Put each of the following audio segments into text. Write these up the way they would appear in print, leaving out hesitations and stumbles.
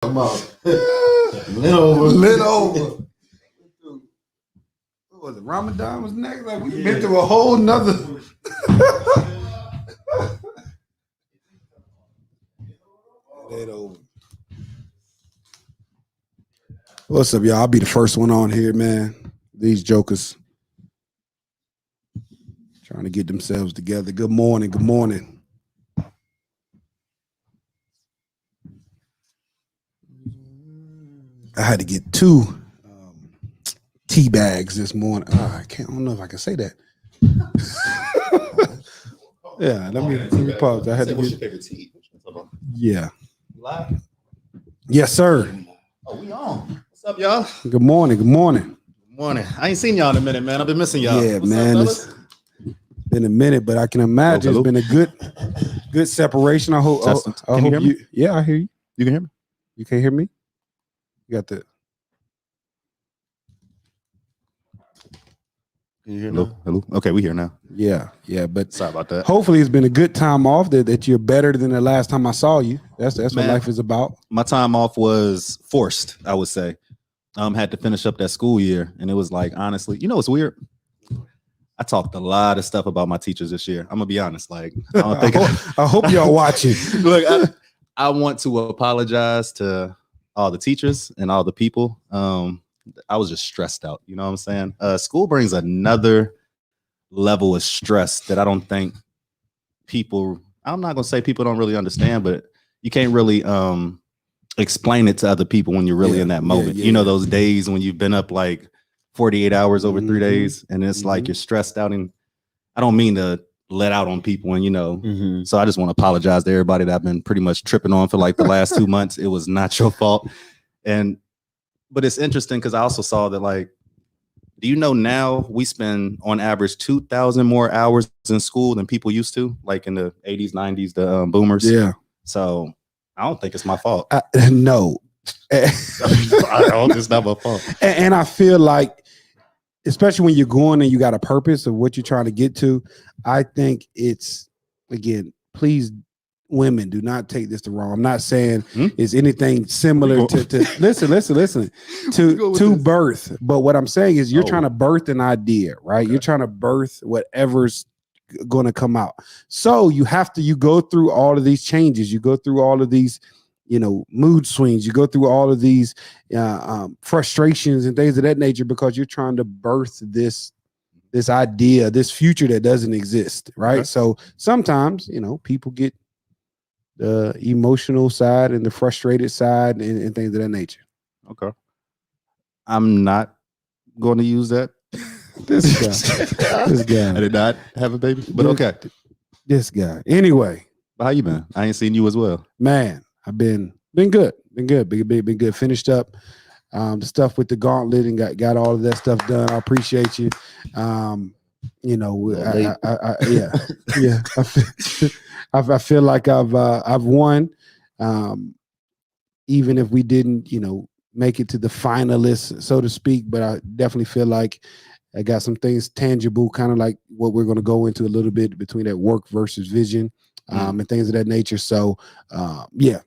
Come on. Lit over. What was it? Ramadan was next. Like we been through a whole nother. Lit over. What's up, y'all? I'll be the first one on here, man. These jokers trying to get themselves together. Good morning. Good morning. I had to get two tea bags this morning. I don't know if I can say that. Yeah, let me pause. I had to What's your favorite tea? Yeah. Live? Yes, sir. Oh, we on. What's up, y'all? Good morning. Good morning. Good morning. I ain't seen y'all in a minute, man. I've been missing y'all. Yeah, What's man. up, It's been a minute, but I can imagine Hello. it's been a good separation. I hope. Can you hear me? Yeah, I hear you. You can hear me? You can't hear me? You got the. Can you hear me? Hello. Okay, we here now. Yeah. But sorry about that. Hopefully, it's been a good time off. That you're better than the last time I saw you. That's what life is about. My time off was forced, I would say. Had to finish up that school year, and it was like, honestly, you know, it's weird. I talked a lot of stuff about my teachers this year. I'm gonna be honest. Like, I don't think I hope y'all watching. Look, I want to apologize to all the teachers and all the people. I was just stressed out. You know what I'm saying? School brings another level of stress that I don't think people. I'm not gonna say people don't really understand, but you can't really explain it to other people when you're really in that moment. You know, those days when you've been up like 48 hours over 3 days, and it's like you're stressed out. And I don't mean to let out on people, and you know, so I just want to apologize to everybody that I've been pretty much tripping on for like the last 2 months. It was not your fault. But it's interesting because I also saw that, like, do you know now we spend on average 2,000 more hours in school than people used to, like in the 80s, 90s, the boomers. Yeah. So I don't think it's my fault. No. It's not my fault. And I feel like, especially when you're going and you got a purpose of what you're trying to get to, I think it's, again, please, women, do not take this the wrong. I'm not saying it's anything similar to listen to birth. But what I'm saying is you're trying to birth an idea, right? Okay. You're trying to birth whatever's going to come out. So you go through all of these changes. You go through all of these, mood swings. You go through all of these frustrations and things of that nature because you're trying to birth this idea, this future that doesn't exist, right? Okay. So sometimes, people get the emotional side and the frustrated side and things of that nature. Okay. I'm not going to use that. This guy. I did not have a baby, but okay. This guy. Anyway. How you been? I ain't seen you as well. Man, I've been good. Been good. Finished up the stuff with the gauntlet and got all of that stuff done. I appreciate you. I feel like I've won, even if we didn't, make it to the finalists, so to speak. But I definitely feel like I got some things tangible, kind of like what we're going to go into a little bit between that work versus vision, and things of that nature. So, man,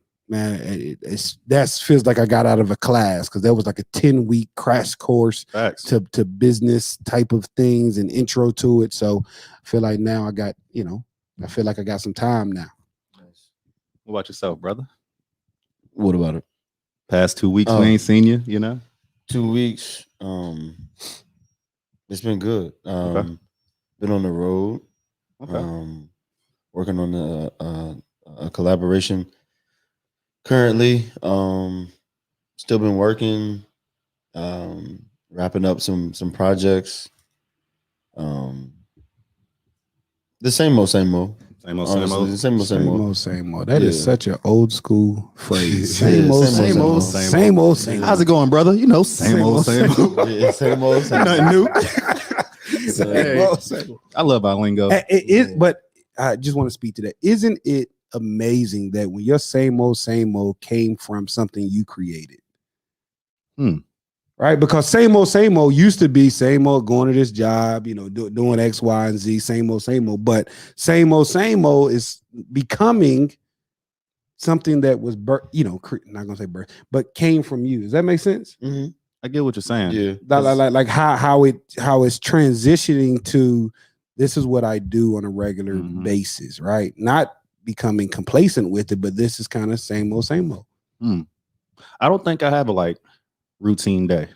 that feels like I got out of a class because that was like a 10-week crash course to business type of things and intro to it. So I feel like now I got, I feel like I got some time now. What about yourself, brother? What about it? Past 2 weeks, we ain't seen you, 2 weeks. It's been good. Okay. Been on the road. Okay. Working on a collaboration currently. Still been working. Wrapping up some projects. The same old. Same old. That is such an old school phrase. Same old. How's it going, brother? Same old. Yeah, same old. Nothing new. I love our lingo. But I just want to speak to that. Isn't it amazing that when your same old came from something you created? Right? Because same old used to be same old going to this job, doing X, Y, and Z, same old. But same old is becoming something that was not gonna say birth, but came from you. Does that make sense? Mm-hmm. I get what you're saying. Yeah. Like how it's transitioning to this is what I do on a regular basis, right? Not becoming complacent with it, but this is kind of same old. I don't think I have a like routine day.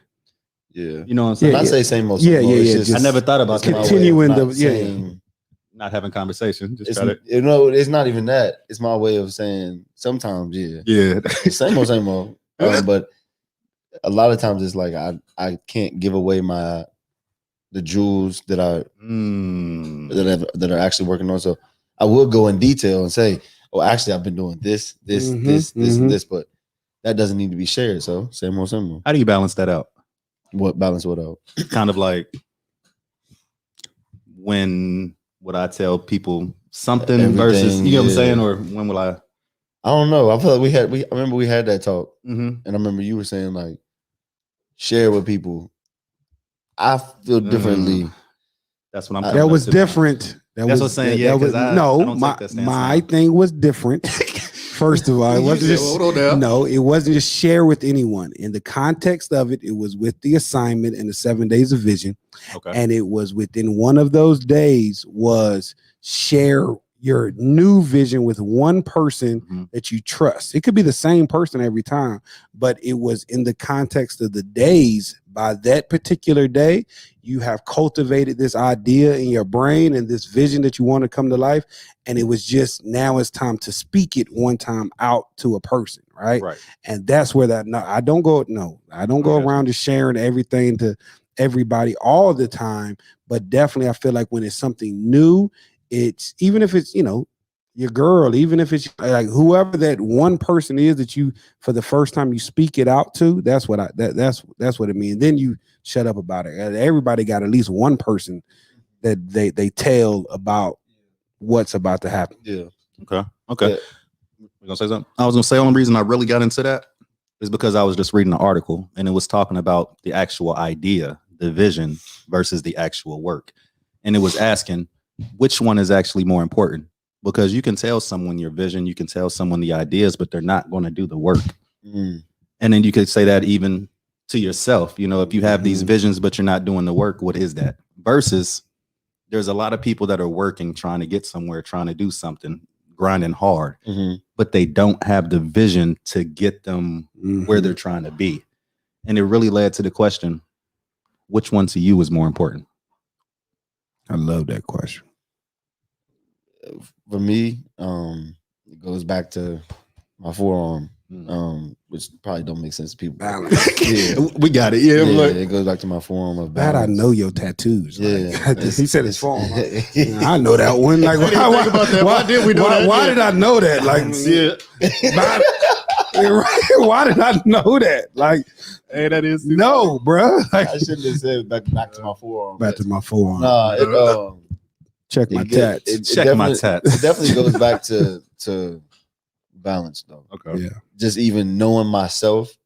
Yeah. You know what I'm saying? I say same old. Yeah, same old. yeah, It's yeah. just- I never thought about it's my way of continuing not the- yeah. saying- not having conversation. Just It's, try to, it's not even that. It's my way of saying sometimes, yeah. yeah. Same old. But a lot of times it's like I can't give away the jewels that that are actually working on. So I will go in detail and say, oh, actually I've been doing this, and this, but that doesn't need to be shared. So same old. How do you balance that out? What balance what out? Kind of like when would I tell people something Everything, versus, you know what I'm yeah. saying? Or when will I? I don't know. I feel like I remember we had that talk, Mm-hmm. and I remember you were saying like share with people. I feel differently. That's what I'm. That coming That up was to. different. That's what I'm saying. Yeah, that was, because I no, don't take that stance my now. thing was different. First of all, it wasn't just Hold on now. no, it wasn't just share with anyone. In the context of it, it was with the assignment and the 7 days of vision, Okay. and it was within one of those days was share your new vision with one person that you trust. It could be the same person every time, but it was in the context of the days. By that particular day, you have cultivated this idea in your brain and this vision that you want to come to life. And it was just now it's time to speak it one time out to a person, right? Right. And that's where I don't go Okay. around just sharing everything to everybody all the time. But definitely I feel like when it's something new, it's even if it's, your girl, even if it's like whoever that one person is that you for the first time you speak it out to, that's what that's what it means. Then you shut up about it. Everybody got at least one person that they tell about what's about to happen. Yeah. Okay. Yeah. You gonna say something? I was gonna say, only reason I really got into that is because I was just reading an article and it was talking about the actual idea, the vision versus the actual work. And it was asking which one is actually more important, because you can tell someone your vision, you can tell someone the ideas, but they're not going to do the work. Mm. And then you could say that even to yourself, if you have these visions, but you're not doing the work, what is that? Versus there's a lot of people that are working, trying to get somewhere, trying to do something, grinding hard, but they don't have the vision to get them where they're trying to be. And it really led to the question, which one to you is more important? I love that question. For me, it goes back to my forearm, which probably don't make sense to people. Balance. Yeah. We got it. Yeah, Yeah. it goes back to my forearm of That balance. I know your tattoos. Yeah. He said it's form. I know that one. Like, I didn't think about that. Why did we know that? Why did I know that? Like, why did I know that? Like, Hey, that is no, bro. Like, I shouldn't have said back to my forearm. back to my forearm. Nah, Check my it tats. Check my definitely- tats. It definitely goes back to balance, though. Okay. Yeah. Just even knowing myself,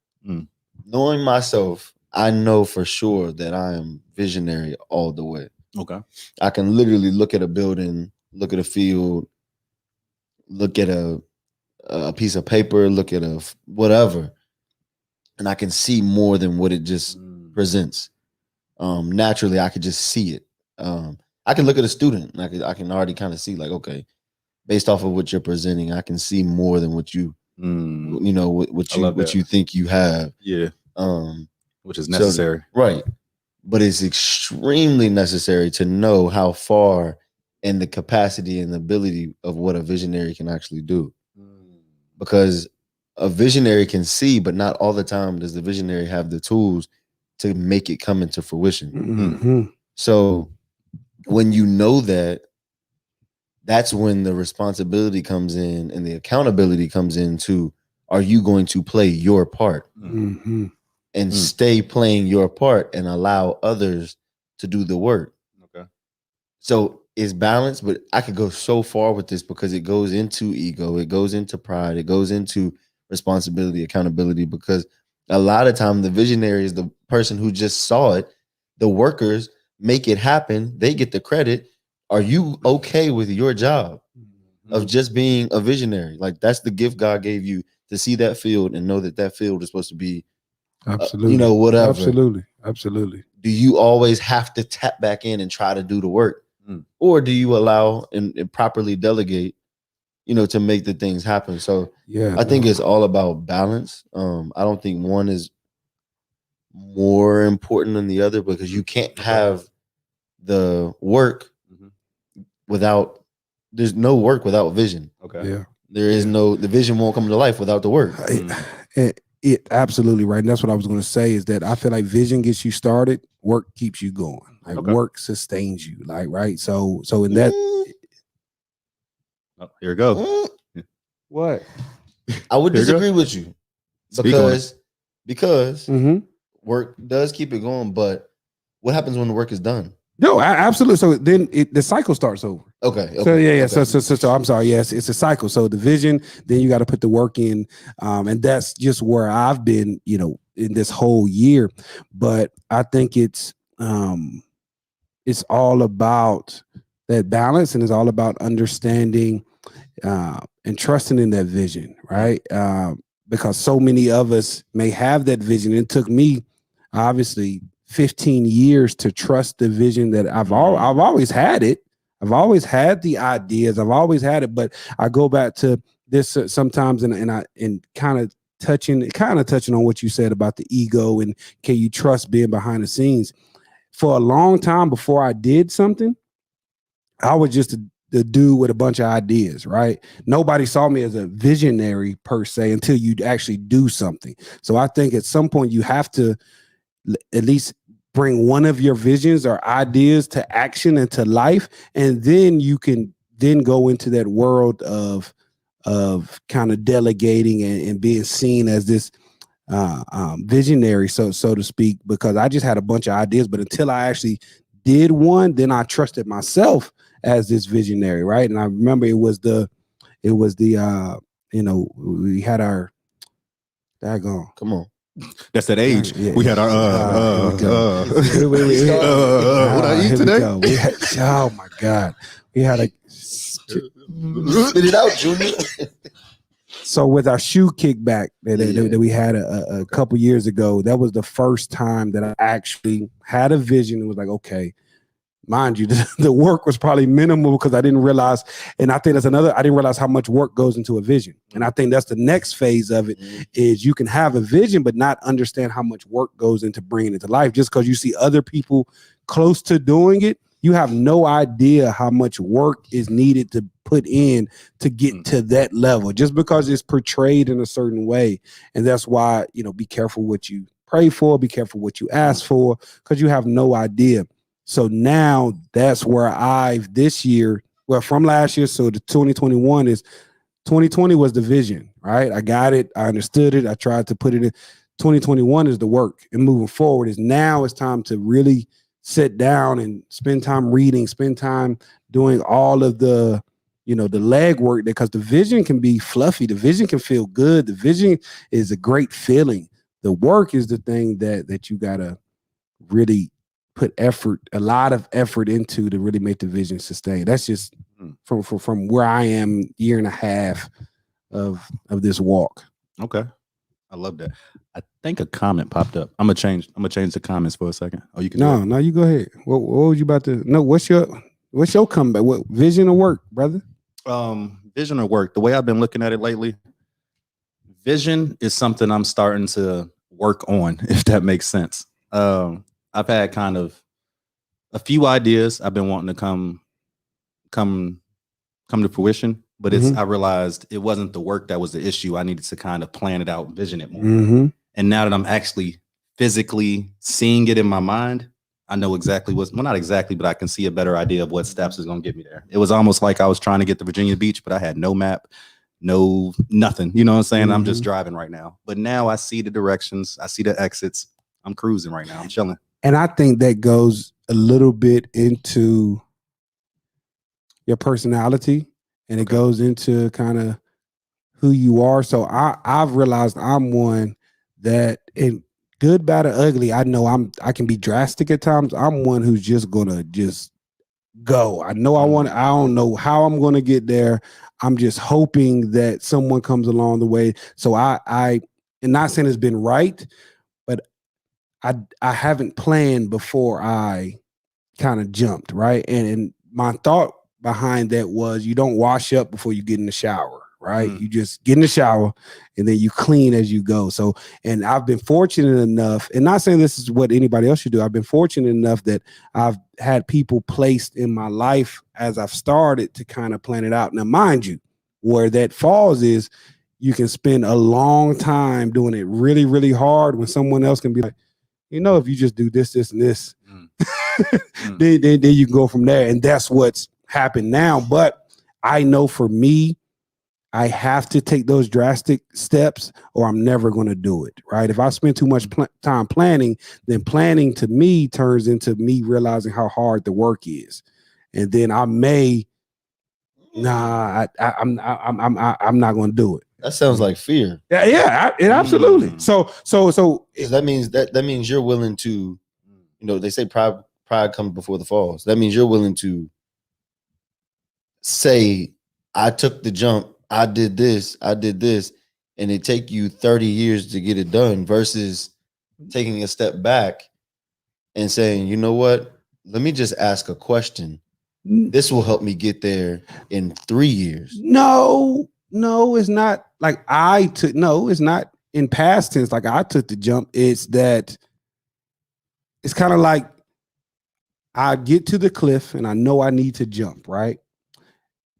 I know for sure that I am visionary all the way. Okay. I can literally look at a building, look at a field, look at a piece of paper, look at a whatever, and I can see more than what it just presents. Naturally, I could just see it. I can look at a student, and I can already kind of see, like, okay, based off of what you're presenting, I can see more than what you what you think you have. Yeah. Which is So- necessary. Right. But it's extremely necessary to know how far and the capacity and the ability of what a visionary can actually do. Because a visionary can see, but not all the time does the visionary have the tools to make it come into fruition. Mhm. So when you know that, that's when the responsibility comes in and the accountability comes into, are you going to play your part? Mhm. And stay playing your part and allow others to do the work. Okay. So it's balanced, but I could go so far with this because it goes into ego, it goes into pride, it goes into responsibility, accountability, because a lot of time the visionary is the person who just saw it. The workers make it happen. They get the credit. Are you okay with your job? of just being a visionary. Like that's the gift God gave you to see that field and know that that field is supposed to be, Absolutely. whatever. Absolutely. Do you always have to tap back in and try to do the work? Or do you allow and properly delegate, to make the things happen? So Yeah. I think it's all about balance. I don't think one is more important than the other, because you can't have the work without, there's no work without vision. Okay. Yeah. There is no, the vision won't come to life without the work. It absolutely right. And that's what I was going to say, is that I feel like vision gets you started, work keeps you going. Like work sustains you. Like, right. So in that, Oh, here we go. what? I would Here you go. disagree with you, Speak on it. because Mm-hmm. work does keep it going, but what happens when the work is done? No, absolutely. So then the cycle starts over. Okay. So yeah. Okay. So I'm sorry. Yes, it's a cycle. So the vision, then you got to put the work in, and that's just where I've been, in this whole year. But I think it's all about that balance, and it's all about understanding and trusting in that vision, right? Because so many of us may have that vision. It took me, obviously, 15 years to trust the vision that I've always had it. I've always had the ideas. I've always had it, but I go back to this sometimes, and kind of touching on what you said about the ego and can you trust being behind the scenes. For a long time before I did something, I was just the dude with a bunch of ideas, right? Nobody saw me as a visionary per se until you actually do something. So I think at some point you have to at least bring one of your visions or ideas to action and to life, and then you can then go into that world of kind of delegating and being seen as this visionary, so to speak, because I just had a bunch of ideas, but until I actually did one, then I trusted myself as this visionary, right? And I remember it was the we had our daggone. Come on. That's that age. Yeah. We had our What I eat today? Oh my God. We had a Spit it out, Junior. So with our shoe kickback that we had a couple years ago, that was the first time that I actually had a vision. It was like, okay, mind you, the work was probably minimal because I didn't realize, and I think that's another, I didn't realize how much work goes into a vision. And I think that's the next phase of it, is you can have a vision, but not understand how much work goes into bringing it to life. Just because you see other people close to doing it, you have no idea how much work is needed to put in to get to that level, just because it's portrayed in a certain way. And that's why, be careful what you pray for, be careful what you ask for, because you have no idea. So now that's where this year, from last year, so the 2021 is, 2020 was the vision, right? I got it. I understood it. I tried to put it in. 2021 is the work, and moving forward is now it's time to really sit down and spend time reading, spend time doing all of the, the legwork, because the vision can be fluffy. The vision can feel good. The vision is a great feeling. The work is the thing that you got to really put a lot of effort into to really make the vision sustain. That's just from where I am, year and a half of this walk. Okay. I love that. I think a comment popped up. I'm gonna change the comments for a second. Oh, you can No, you go ahead. What was you about to? No, what's your comeback? What vision or work, brother? Vision or work. The way I've been looking at it lately, vision is something I'm starting to work on, if that makes sense. I've had kind of a few ideas I've been wanting to come to fruition, but I realized it wasn't the work that was the issue. I needed to kind of plan it out, vision it more. And now that I'm actually physically seeing it in my mind, I know exactly not exactly, but I can see a better idea of what steps is going to get me there. It was almost like I was trying to get to Virginia Beach, but I had no map, nothing. You know what I'm saying? I'm just driving right now. But now I see the directions. I see the exits. I'm cruising right now. I'm chilling. And I think that goes a little bit into your personality, and it goes into kind of who you are. So I've realized I'm one that, in good, bad, or ugly, I know I can be drastic at times. I'm one who's just gonna go. I know I want. I don't know how I'm going to get there. I'm just hoping that someone comes along the way. So and not saying it's been right, but I haven't planned before I kind of jumped, right? And my thought behind that was you don't wash up before you get in the shower, right? You just get in the shower and then you clean as you go. So, and I've been fortunate enough, and not saying this is what anybody else should do. I've been fortunate enough that I've had people placed in my life as I've started to kind of plan it out. Now, mind you, where that falls is you can spend a long time doing it really, really hard when someone else can be like, if you just do this, this, and this, then you can go from there. And that's what's happened now. But I know for me, I have to take those drastic steps or I'm never going to do it, right? If I spend too much time planning, then planning to me turns into me realizing how hard the work is. And then I may, I'm not going to do it. That sounds like fear. Yeah, absolutely. So that means you're willing to, they say pride comes before the fall. So that means you're willing to say, I took the jump, I did this, and it take you 30 years to get it done versus taking a step back and saying, you know what? Let me just ask a question. This will help me get there in 3 years. No, it's not like it's not in past tense. Like I took the jump. It's that it's kind of like I get to the cliff and I know I need to jump, right?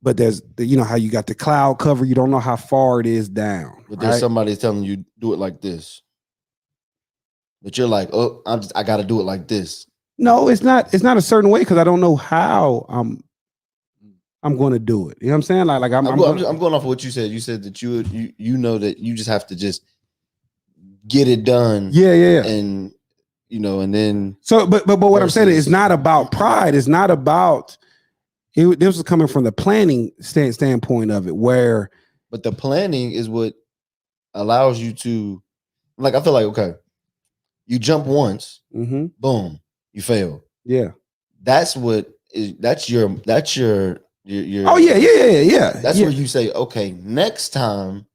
But there's how you got the cloud cover. You don't know how far it is down. But there's somebody telling you do it like this. But you're like, oh, I got to do it like this. No, it's not. It's not a certain way because I don't know how I'm going to do it. You know what I'm saying? Like I'm going off of what you said. You said that you know that you just have to just get it done. Yeah. And and then but what I'm saying is it's not about pride. It's not about it. This was coming from the planning standpoint of it, but the planning is what allows you to, like, I feel like, okay, you jump once, boom, you fail. Yeah, that's your oh yeah. That's where you say, okay, next time,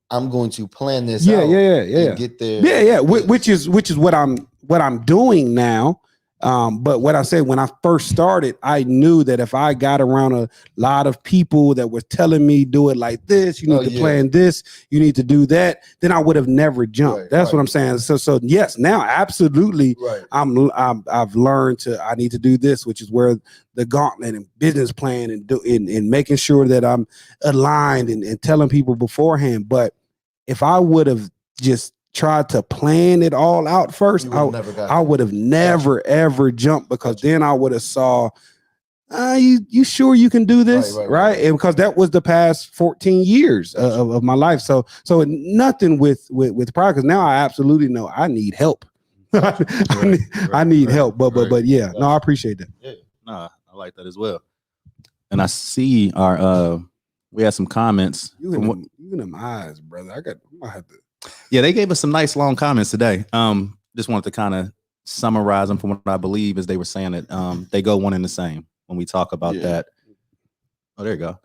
I'm going to plan this out. Yeah. Get there. Yeah. Which is what I'm doing now. But what I said when I first started, I knew that if I got around a lot of people that were telling me do it like this, you need to plan this, you need to do that, then I would have never jumped. That's what I'm saying. So yes, now absolutely, I've learned I need to do this, which is where the gauntlet and business plan and making sure that I'm aligned and telling people beforehand. But if I would have just tried to plan it all out first, I would have never ever jumped, because then I would have saw, you sure you can do this, right? And because that was the past 14 years of my life. So nothing with pride, because now I absolutely know I need help. I need help, but yeah, no, I appreciate that. Yeah, no, I like that as well. And I see we had some comments. You in them eyes, brother. I have to. Yeah, they gave us some nice long comments today. Just wanted to kind of summarize them from what I believe is they were saying that they go one and the same when we talk about that. Oh, there you go.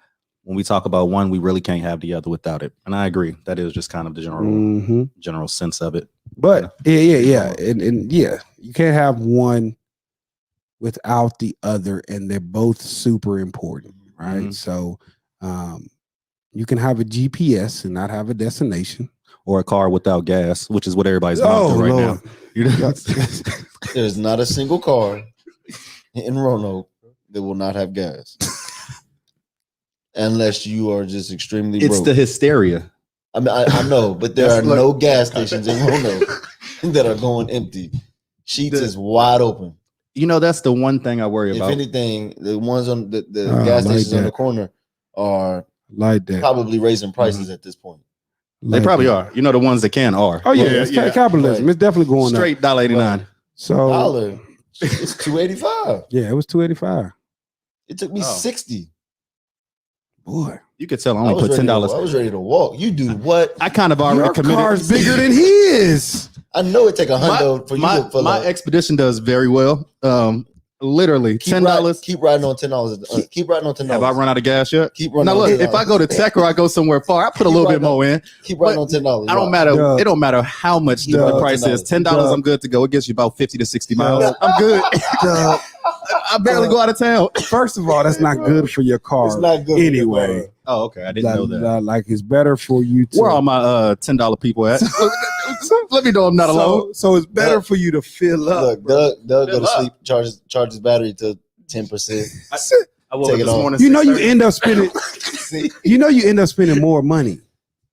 When we talk about one, we really can't have the other without it. And I agree. That is just kind of the general sense of it. But yeah. And yeah, you can't have one without the other, and they're both super important, right? So you can have a GPS and not have a destination. Or a car without gas, which is what everybody's going through right now. There's not a single car in Roanoke that will not have gas. Unless you are just extremely broke. It's the hysteria. I mean, I know, but there are no gas stations in Roanoke that are going empty. Sheets is wide open. That's the one thing I worry about. If anything, the ones on the gas stations on the corner are like that, probably raising prices at this point. They probably are. The ones that can are. Oh yeah, it's capitalism. It's definitely going straight up. $1.89. So $1. It's $2.85. Yeah, it was $2.85. It took me $60. Boy, you could tell I only put $10. I was ready to walk. You do what? I kind of already committed. Your car's bigger than his. I know it take $100 for you. My Expedition does very well. Literally $10. Keep riding on $10. Keep riding on $10. Have I run out of gas yet? Keep running. Now on look, $10. if I go to Tech or I go somewhere far, I put a little bit more in. Keep riding on $10. I don't matter. Doug. It don't matter how much the Doug. price is. $10, Doug. I'm good to go. It gets you about 50 to 60 miles. Doug. I'm good. Doug, I barely go out of town. first of all, that's not good for your car. It's not good. Anyway. Oh, okay. I didn't know that. Like it's better for you to. Where are my $10 people at? Let me know I'm not alone. So it's better for you to fill up. Look, Doug go Fill to up. sleep, charge his battery to 10%. I woke Take up it this off. morning. You know you 6:30, end up spending. You know you end up spending more money.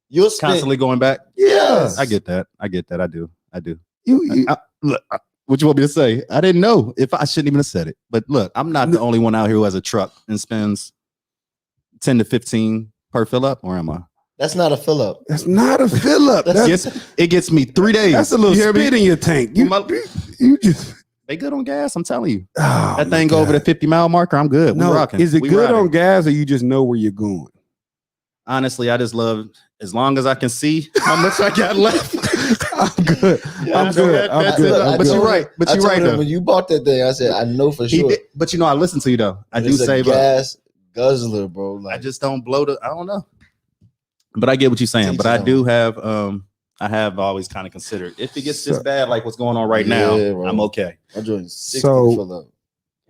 You'll spend. constantly going back. Yes. I get that. I do. You Look, what you want me to say? I didn't know if I shouldn't even have said it. But look, I'm not the only one out here who has a truck and spends 10 to 15 per fill up, or am I? That's not a fill up. that's not a fill up. That's, It gets me 3 days. that's a little You hear me? spit in your tank. You just They good on gas. I'm telling you. oh, That my thing go over the God. 50-mile marker. I'm good. We No, rocking. is it We good riding. on gas or you just know where you're going? Honestly, I just love as long as I can see how much I got left. I'm good. Yeah, I'm good. I'm that's good. it. I'm But good. you're right. But I you're told right him though. when you bought that thing, I said, I know for He sure. did, but I listen to you though. I do It's a save up. gas guzzler, bro. Like, I just don't blow the. I don't know. But I get what you're saying. Teach But I his do have. I have always kind of considered if it gets this So- bad, like what's going on right now, Yeah, bro. I'm okay. I'm doing 60 So- to fill up.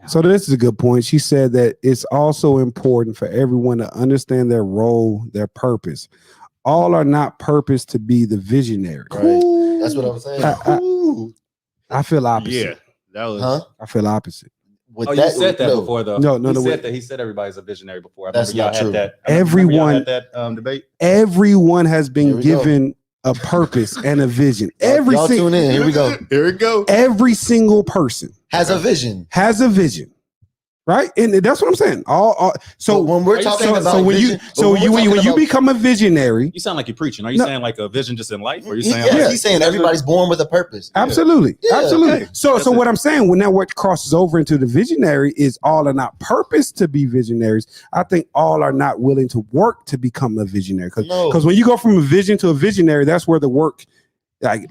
So this is a good point. She said that it's also important for everyone to understand their role, their purpose. All are not purpose to be the visionary. Right. That's what I was saying. I feel opposite. Yeah, that was. Huh? I feel opposite. With Oh, you said that no, before though. No, he no. said that. He said everybody's a visionary before. I That's remember y'all not true. had that. I remember y'all Everyone- had that debate. Everyone has Here been we go. given a purpose and a vision. Every Y'all single tune in. Here we go. Here we go. every single person Has a vision. has a vision. Right? And that's what I'm saying. All so So when we're Are you talking saying- about so when vision, you so when you we're when talking you about- become a visionary, You sound like you're preaching. Are you No. saying like a vision just in life? Or are you He- saying yeah, like, he's saying everybody's born with a purpose. absolutely, Yeah. absolutely. Okay. So That's so it. what I'm saying, when now what crosses over into the visionary is all are not purpose to be visionaries. I think all are not willing to work to become a visionary. Because No. when you go from a vision to a visionary, that's where the work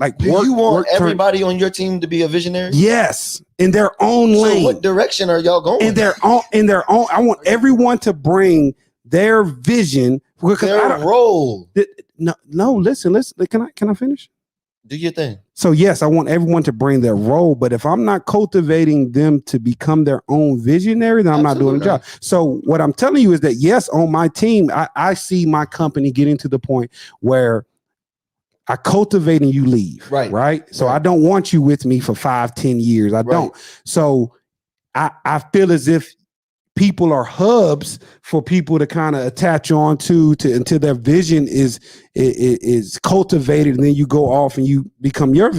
like Do work, you want work turn- everybody on your team to be a visionary? yes, in their own So lane. what direction are y'all going? in their own. I want everyone to bring their vision because I Their don't, role. no. Listen. Can I finish? Do your thing. So yes, I want everyone to bring their role, but if I'm not cultivating them to become their own visionary, then I'm not doing the job. So what I'm telling you is that yes, on my team, I see my company getting to the point where I cultivate and you leave. Right. So Right. I don't want you with me for 5-10 years. I don't. So I feel as if people are hubs for people to kind of attach on to until their vision is cultivated, and then you go off and you become your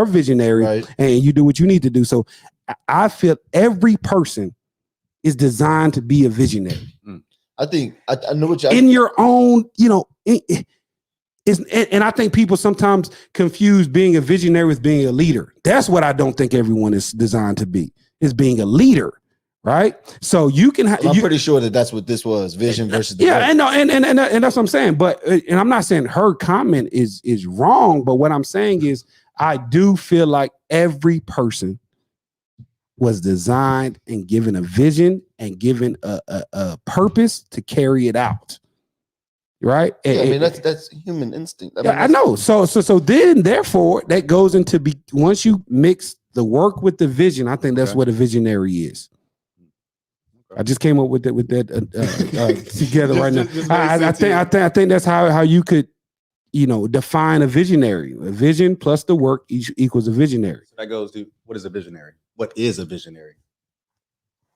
visionary, Right. and you do what you need to do. So I feel every person is designed to be a visionary I think I know what you in your own, and I think people sometimes confuse being a visionary with being a leader. That's what I don't think everyone is designed to be, is being a leader, right? So you can have. I'm pretty sure that that's what this was. Vision versus the Yeah, and no, and that's what I'm saying. But and I'm not saying her comment is wrong. But what I'm saying is, I do feel like every person was designed and given a vision and given a purpose to carry it out. Right? Yeah, I mean that's human instinct. I mean, I know. So then therefore that goes into once you mix the work with the vision, I think that's Okay. what a visionary is. I just came up with that together right now. Just I think that's how you could, define a visionary. A vision plus the work equals a visionary. So that goes to what is a visionary? What is a visionary?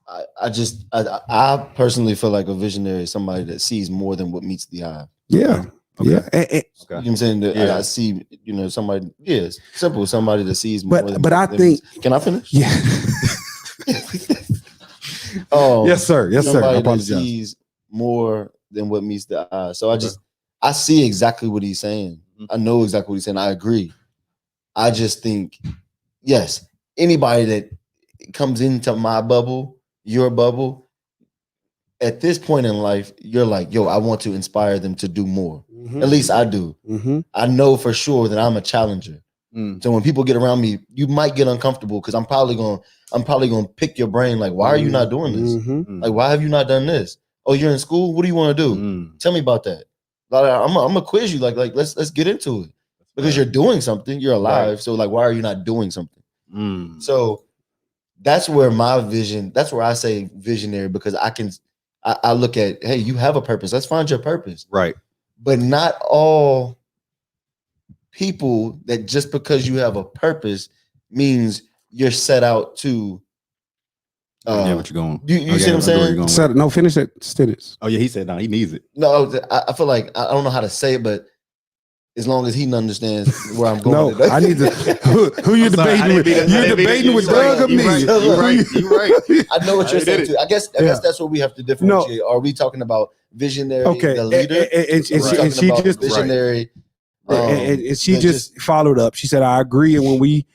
I personally feel like a visionary is somebody that sees more than what meets the eye. Yeah. Okay. Yeah. You know what I'm saying? That Yeah. I see, somebody, it's simple, somebody that sees more But I than think- can I finish? Yeah. Oh, Yes, sir. Yes, sir. I somebody that apologize. sees more than what meets the eye. So I see exactly what he's saying. Mhm. I know exactly what he's saying. I agree. I just think, yes, anybody that comes into my bubble, your bubble, at this point in life, you're like, yo, I want to inspire them to do more. At least I do. Mm-hmm. I know for sure that I'm a challenger. So when people get around me, you might get uncomfortable because I'm probably gonna pick your brain. Like, why are you not doing this? Mhm. Like, why have you not done this? Oh, you're in school. What do you want to do? Tell me about that. Like, I'm gonna quiz you. Like let's get into it because you're doing something. You're alive. Right. So like, why are you not doing something? So that's where my vision. That's where I say visionary because I look at, hey, you have a purpose. Let's find your purpose. Right. But not all people that just because you have a purpose means you're set out to. I get what you're going. You see what I'm saying? No, finish that sentence. Oh yeah, he said no. He needs it. No, I feel like I don't know how to say it, but as long as he understands where I'm going. No, I need to. Who you debating with? You're debating with Doug or me? You're right. I know what you're saying too. I guess that's what we have to differentiate. Are we talking about visionary, Okay, the leader? and she just visionary. and she just followed up. She said, "I agree." And when we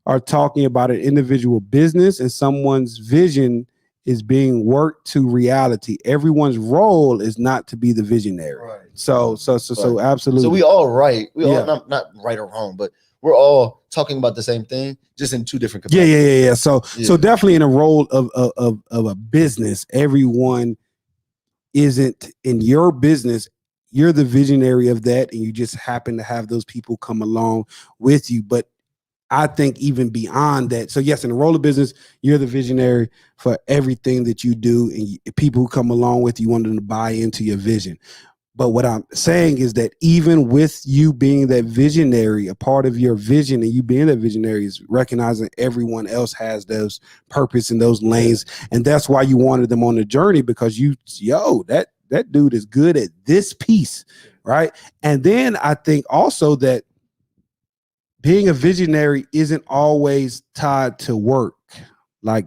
are talking about an individual business and someone's vision is being worked to reality, everyone's role is not to be the visionary. Right. So absolutely. So we all right. We all not right or wrong, but we're all talking about the same thing, just in two different capacities. Yeah. So definitely in a role of a business, everyone isn't in your business. You're the visionary of that, and you just happen to have those people come along with you. But I think even beyond that, so yes, in the role of business, you're the visionary for everything that you do, and people who come along with you want them to buy into your vision. But what I'm saying is that even with you being that visionary, a part of your vision and you being that visionary is recognizing everyone else has those purpose in those lanes. And that's why you wanted them on the journey, because that dude is good at this piece, right? And then I think also that being a visionary isn't always tied to work, like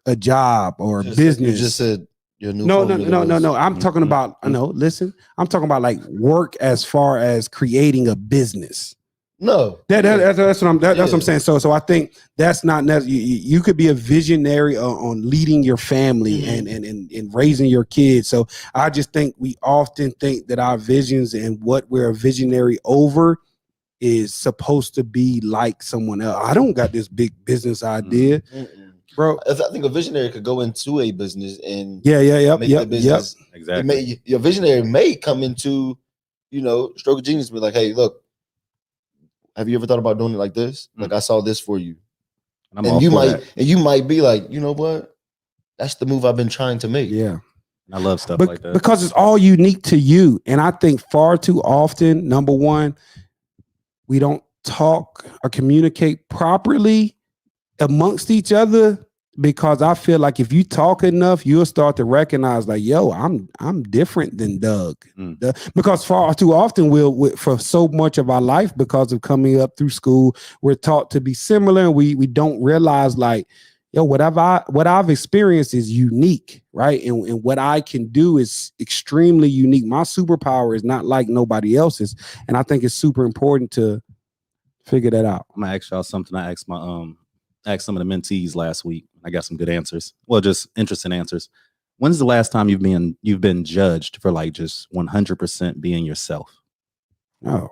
a job or a business. You just said your new No. I'm talking about, listen, I'm talking about like work as far as creating a business. No. That's what I'm saying. So I think that's not necessary. You could be a visionary on leading your family and raising your kids. So I just think we often think that our visions and what we're a visionary over is supposed to be like someone else. I don't got this big business idea, bro. I think a visionary could go into a business and make the business. Exactly. Your visionary may come into, stroke of genius, be like, hey, look, have you ever thought about doing it like this? Like I saw this for you, and you might be like, you know what? That's the move I've been trying to make. Yeah. I love stuff like that because it's all unique to you. And I think far too often, number one, we don't talk or communicate properly amongst each other, because I feel like if you talk enough, you'll start to recognize like, yo, I'm different than Doug. Because far too often for so much of our life, because of coming up through school, we're taught to be similar, and we don't realize like, yo, what I've experienced is unique, right? And what I can do is extremely unique. My superpower is not like nobody else's. And I think it's super important to figure that out. I'm gonna ask y'all something I asked asked some of the mentees last week. I got some good answers. Well, just interesting answers. When's the last time you've been judged for like just 100% being yourself? Oh.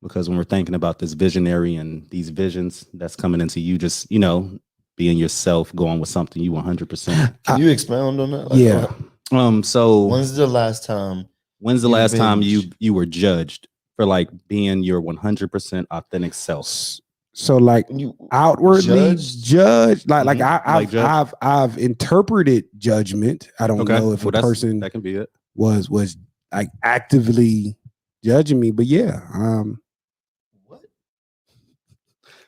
Because when we're thinking about this visionary and these visions that's coming into you, just, being yourself, going with something you 100%. Can you expound on that? So when's the last time you were judged for like being your 100% authentic self? So like outwardly judged, like I've interpreted judgment. I don't know if a person that can be it was like actively judging me, but yeah.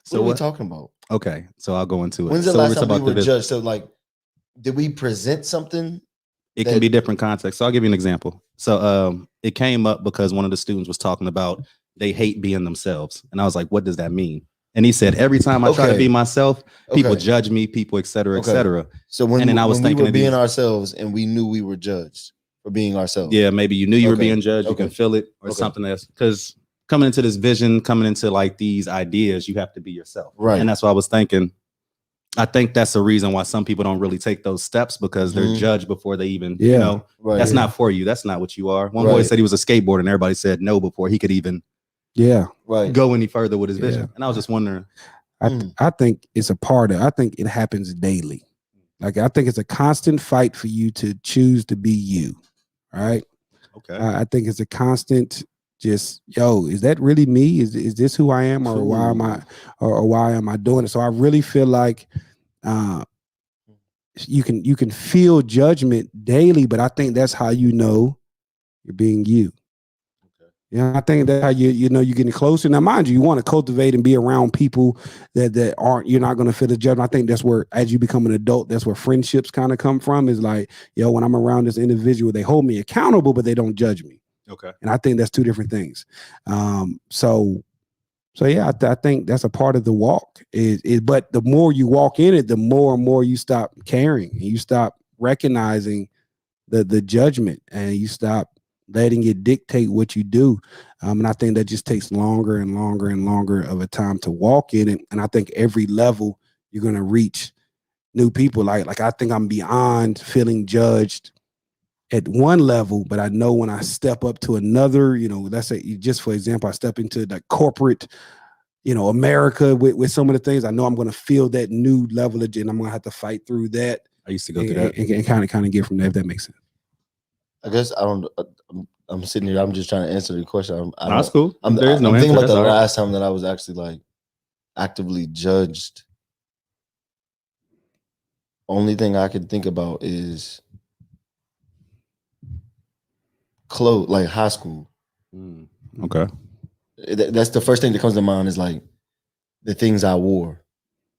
So what are we talking about? Okay, so I'll go into it. When's the last time we were judged? So like, did we present something? It can be different contexts. So I'll give you an example. So it came up because one of the students was talking about they hate being themselves. And I was like, what does that mean? And he said, every time I try to be myself, people judge me, people, et cetera, et cetera. So when we were being ourselves and we knew we were judged for being ourselves. Yeah, maybe you knew you were being judged. You can feel it or something else. Because coming into this vision, coming into like these ideas, you have to be yourself. Right. And that's what I was thinking. I think that's the reason why some people don't really take those steps, because they're judged before they even, that's not for you. That's not what you are. One boy said he was a skateboarder and everybody said no before he could even Yeah. Right. go any further with his vision. Yeah. And I was just wondering. I think it's a part of, I think it happens daily. Like, I think it's a constant fight for you to choose to be you. Right. Okay. I think it's a constant just, yo, is that really me? Is this who I am, or why am I, or why am I doing it? So I really feel like you can feel judgment daily, but I think that's how you know you're being you. Yeah, I think that how you know you're getting closer. Now, mind you, you want to cultivate and be around people that aren't, you're not going to feel the judgment. I think that's where, as you become an adult, that's where friendships kind of come from. Is like, yo, when I'm around this individual, they hold me accountable, but they don't judge me. Okay. And I think that's two different things. So yeah, I think that's a part of the walk. But the more you walk in it, the more and more you stop caring, and you stop recognizing the judgment, and you stop letting it dictate what you do. And I think that just takes longer and longer and longer of a time to walk in it. And I think every level you're going to reach new people. Like I think I'm beyond feeling judged at one level, but I know when I step up to another, let's say, just for example, I step into the corporate, America with some of the things, I know I'm going to feel that new level of, and I'm going to have to fight through that. I used to go through that. And kind of get from there, if that makes sense. I guess I'm sitting here. I'm just trying to answer the question. That's cool. I'm There's no thinking answer. about the That's all right. last time that I was actually like actively judged. Only thing I can think about is clothes, like high school. Okay. That's the first thing that comes to mind, is like the things I wore.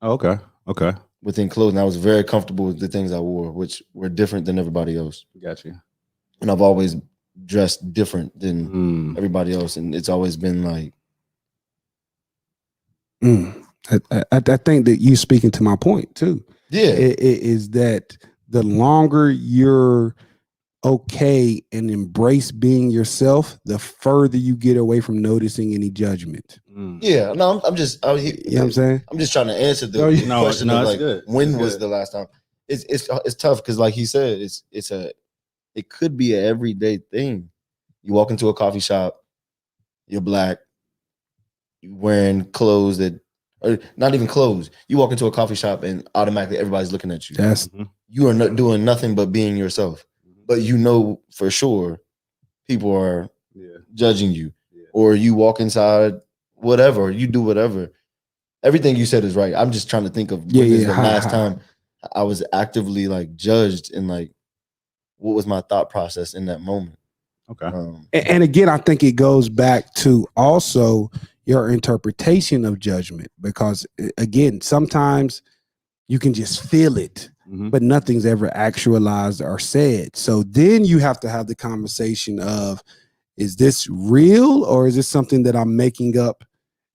Oh, okay. Okay. Within clothing, I was very comfortable with the things I wore, which were different than everybody else. Got you. And I've always dressed different than everybody else, and it's always been like. I think that you speaking to my point too. Yeah, it is that the longer you're okay and embrace being yourself, the further you get away from noticing any judgment. Yeah, no, I'm just, you know what I'm saying? I'm just trying to answer the question of like, when was the last time? It's tough because, like he said, it could be an everyday thing. You walk into a coffee shop, you're black, you're wearing clothes that, or not even clothes. You walk into a coffee shop and automatically everybody's looking at you. You are not doing nothing but being yourself. But you know for sure people are judging you. Or you walk inside, whatever, you do whatever. Everything you said is right. I'm just trying to think of when is the last time I was actively like judged, and like what was my thought process in that moment. Okay. And again, I think it goes back to also your interpretation of judgment, because again, sometimes you can just feel it, but nothing's ever actualized or said. So then you have to have the conversation of, is this real, or is this something that I'm making up,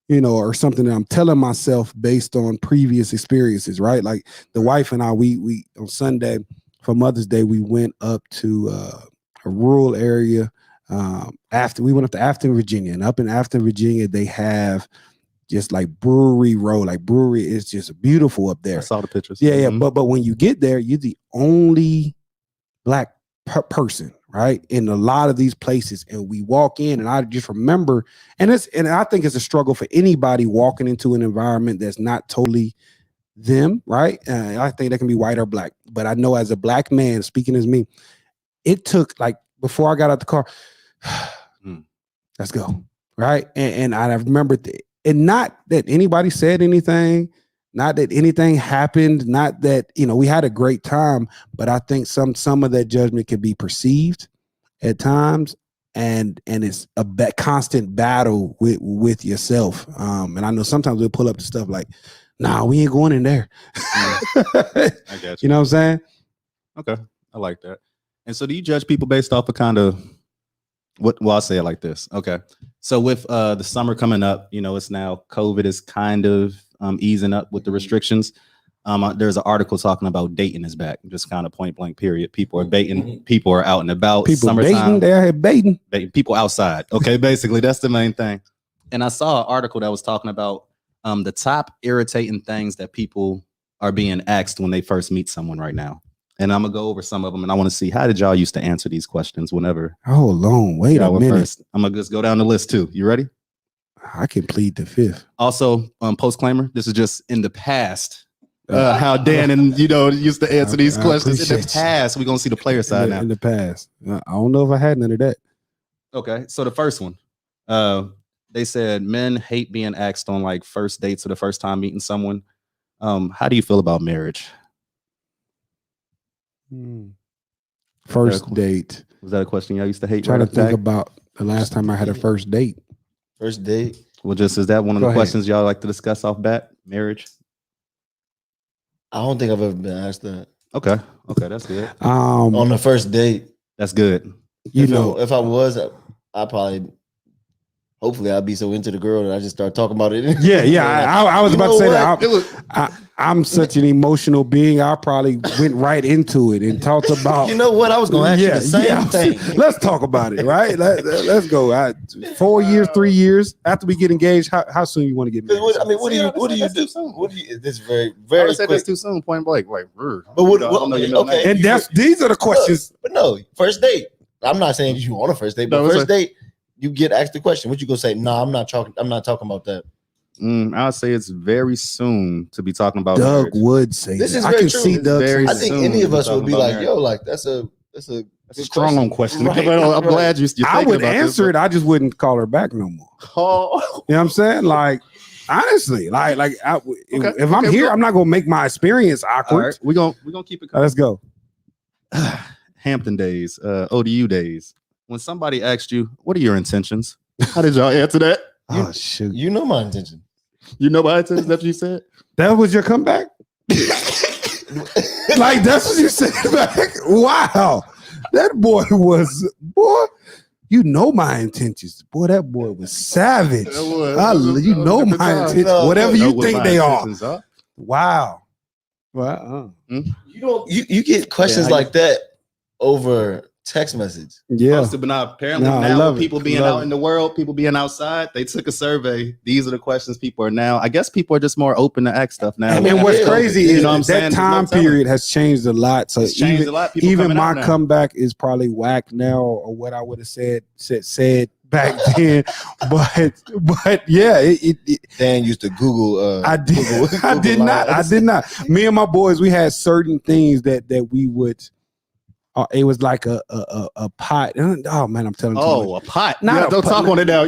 or something that I'm telling myself based on previous experiences, right? Like the wife and I, we on Sunday for Mother's Day, we went up to a rural area. We went up to Afton, Virginia, and up in Afton, Virginia, they have just like Brewery Road. Like brewery is just beautiful up there. I saw the pictures. Yeah. But when you get there, you're the only black person, right, in a lot of these places. And we walk in, and I just remember, and I think it's a struggle for anybody walking into an environment that's not totally them, right? I think that can be white or black. But I know as a black man, speaking as me, it took like, before I got out the car, let's go, right? And I remember, and not that anybody said anything, not that anything happened, not that, we had a great time, but I think some of that judgment can be perceived at times, and it's a constant battle with yourself. And I know sometimes we'll pull up the stuff like, nah, we ain't going in there. I got you. You know what I'm saying? Okay. I like that. And so do you judge people based off of kind of I'll say it like this. Okay. So with the summer coming up, it's now COVID is kind of easing up with the restrictions. There's an article talking about dating is back, just kind of point blank period. People are baiting, people are out and about. People summertime, baiting, they're baiting. People outside. Okay, basically that's the main thing. And I saw an article that was talking about the top irritating things that people are being asked when they first meet someone right now. And I'm gonna go over some of them, and I want to see, how did y'all used to answer these questions whenever? Hold on, wait a minute. First. I'm gonna just go down the list too. You ready? I can plead the fifth. Also, post-claimer, this is just in the past. How Dan and used to answer these I questions in the appreciate you. past. We're gonna see the player side now. In the past. I don't know if I had none of that. Okay, so the first one, they said men hate being asked on like first dates or the first time meeting someone. How do you feel about marriage? First date. Was that a question y'all used to hate? Trying to right off think the bat? about the last time I had a first date. First date. Well, just is that one of Go the ahead. questions y'all like to discuss off bat? Marriage. I don't think I've ever been asked that Okay, that's good. on the first date. That's good. If I was, I probably, hopefully, I'd be so into the girl that I just start talking about it. Yeah. I was You about to know say what? that. I'm such an emotional being. I probably went right into it and talked about. You know what? I was going to ask you the same thing. Let's talk about it, right? Let's go. 4 years, 3 years after we get engaged. How soon you want to get married? What do you do? This is very, very said quick. that's too soon. Point blank. Like, But what? Okay, And these are the questions. But no, first date. I'm not saying you on a first date, but No, it's first date, you get asked the question. What you gonna say? No, I'm not talking about that. I would say it's very soon to be talking about Doug marriage. would say This that. is I very can true. see It's Doug. very I saying think soon any of to us talk would be about like, marriage. yo, like that's a strong question. Right. I'm glad you're I thinking would about this, answer it. I just wouldn't call her back no more. Oh, You know what I'm saying? Like, honestly, if I'm okay, here, well- I'm not gonna make my experience all awkward. right. We're gonna keep it. Let's go. Hampton days, ODU days. When somebody asked you, "What are your intentions?" How did y'all answer that? Oh shoot, You know my intention. You know my intentions. That's what you said. that was your comeback. Like that's what you said back. Wow, that boy. You know my intentions, boy. That boy was savage. You know my intentions, No, whatever no, you think they are. Wow. You get questions Yeah, like that over text message. Yeah. But now, apparently, No, I now love with people it. being Love out it. in the world, people being outside, they took a survey. These are the questions people are now. I guess people are just more open to ask stuff now. And what's Yeah. crazy You is know what I'm that saying? There's no time telling. period has changed a lot. So It's changed a lot. People even coming my out now. comeback is probably whack now, or what I would have said back then. but yeah, it Dan used to Google. I did. Google I did not. I lines. did not. Me and my boys, we had certain things that we would. It was like a pot. Oh man, I'm telling you. Oh, a pot. Not Yeah, a don't pot. talk on it now.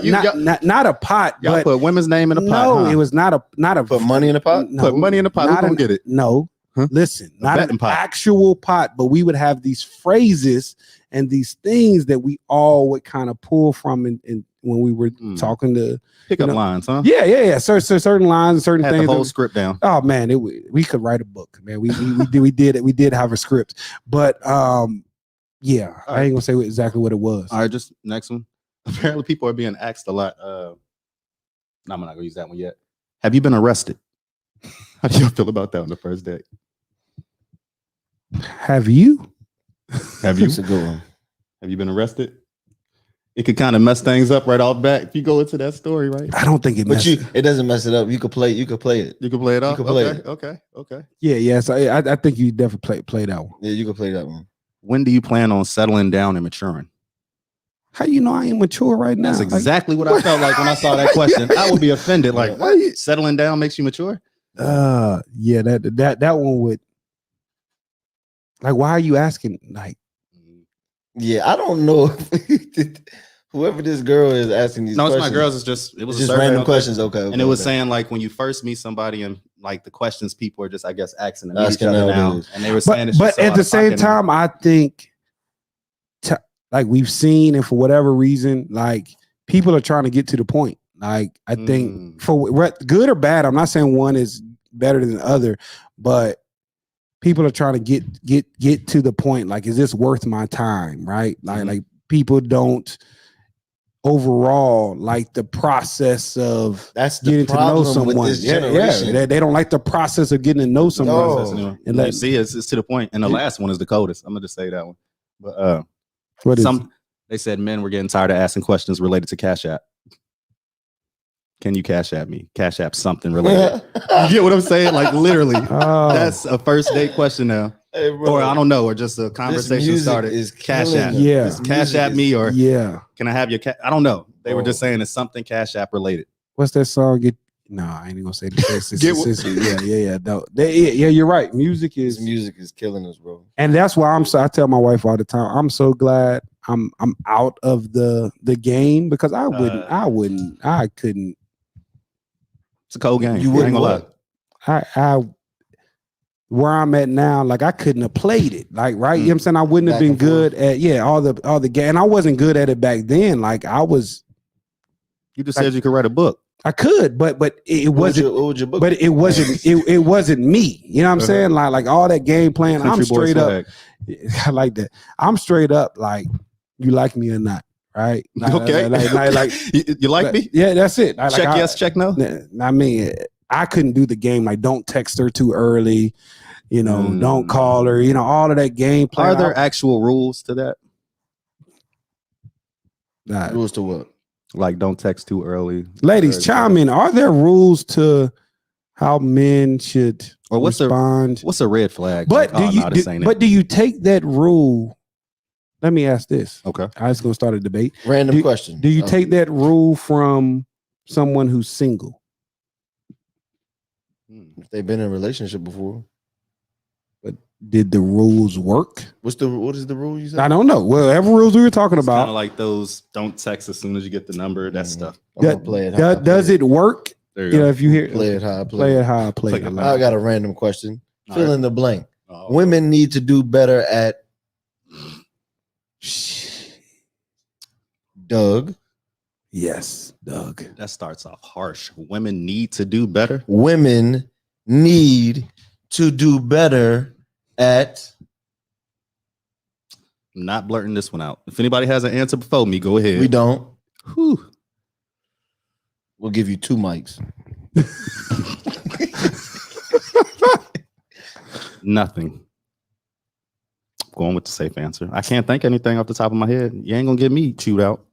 Not a pot, y'all but put women's name in a pot. no, huh? it was not a Put money in the pot. No, Put money in the pot. Who's not gonna an- get it? No, Huh? listen, A not betting an pot. actual pot, but we would have these phrases and these things that we all would kind of pull from in when we were talking to. Pickup you know, lines, huh? Yeah. Certain lines, certain Had things. the whole that- script down. Oh man, we could write a book, man. We did have a script, but yeah, All I ain't gonna say exactly what it was. All right, just next one. Apparently, people are being asked a lot. No, I'm not gonna use that one yet. Have you been arrested? How do you feel about that on the first date? Have you? Have you? That's a good one. Have you been arrested? It could kind of mess things up right off back if you go into that story, right? I don't think it. But it doesn't mess it up. You could play it. You can play it off. can play okay, it. okay. Yes, I think you definitely play that one. Yeah, you can play that one. When do you plan on settling down and maturing? How you know I ain't mature right now? That's Like, exactly what I felt like when I saw that question. I would be offended. Like, why you- settling down makes you mature? Yeah, that one would. Like, why are you asking? Like, Yeah, I don't know. Whoever this girl is asking these No, it's questions. my girls. It's just it was It's a just survey. random questions. Okay. And it was saying like when you first meet somebody and like the questions people are just I guess asking to meet each Asking other now, nowadays. and they were saying it's but just so at out the of same pocket time, I think, like we've seen, and for whatever reason, like people are trying to get to the point. Like I think for good or bad, I'm not saying one is better than the other, but people are trying to get to the point. Like, is this worth my time? Right? Like people don't overall like the process of That's the getting to know problem someone. with this Yeah, generation. they don't like the process of getting to know someone. No. process anyway. And You let- see, it's to the point. And the last one is the coldest. I'm gonna just say that one. But What is it? they said men were getting tired of asking questions related to Cash App. Can you Cash App me? Cash App something related. You get what I'm saying? Like literally. Oh. That's a first date question now. Hey, bro, Or I don't know, or just a conversation music started. is Cash killing App. them. Yeah. This Cash music App is- me or yeah. can I have your I don't know. They were just Oh. saying it's something Cash App related. what's that song? No, I ain't even gonna say the Get what- yeah. No, yeah, you're right. Music His is, music is killing us, bro. and that's why I tell my wife all the time, I'm so glad I'm out of the game, because I couldn't. It's a cold game. You I ain't wouldn't gonna lie. what? I where I'm at now, like I couldn't have played it. Like, right, you know what I'm saying? I wouldn't have Back been and forth. good at all the game. And I wasn't good at it back then. Like I You just said you could write a book. could, but it wasn't. What would your book? But it wasn't. It wasn't me. You know what I'm Uh-huh. saying? Like all that game playing. I'm Country boy straight up. swag. I like that. I'm straight up. Like, you like me or not? Right? Okay. Like you like me? Yeah, that's it. Like, Check yes, check no. I mean, I couldn't do the game. Like, don't text her too early. You know, don't call her. You know, all of that game playing. Are there actual rules to that? Rules to what? Like, don't text too early. Ladies, chime in. Are there rules to how men should Or what's respond? What's a red flag? But Like, do you? no, this ain't But do you take that rule? Let me ask this. Okay. I was going to start a debate. Random question. Do you take that rule from someone who's single? If they've been in a relationship before? Did the rules work? What is the rule you said? I don't know. Whatever rules we were talking It's kind about. of like those don't text as soon as you get the number, that stuff. I'm gonna play it. How I Does play it work? There you You go. know, if you hear Play it how I play it how I play Play it. it I got a random question. All Fill right. in the blank. Oh. Women need to do better at Doug. Yes, Doug. That starts off harsh. Women need to do better. Women need to do better at I'm not blurting this one out. If anybody has an answer before me, go ahead. we don't. Whew. We'll give you 2 mics. Nothing. Going with the safe answer. I can't think anything off the top of my head. You ain't gonna get me chewed out.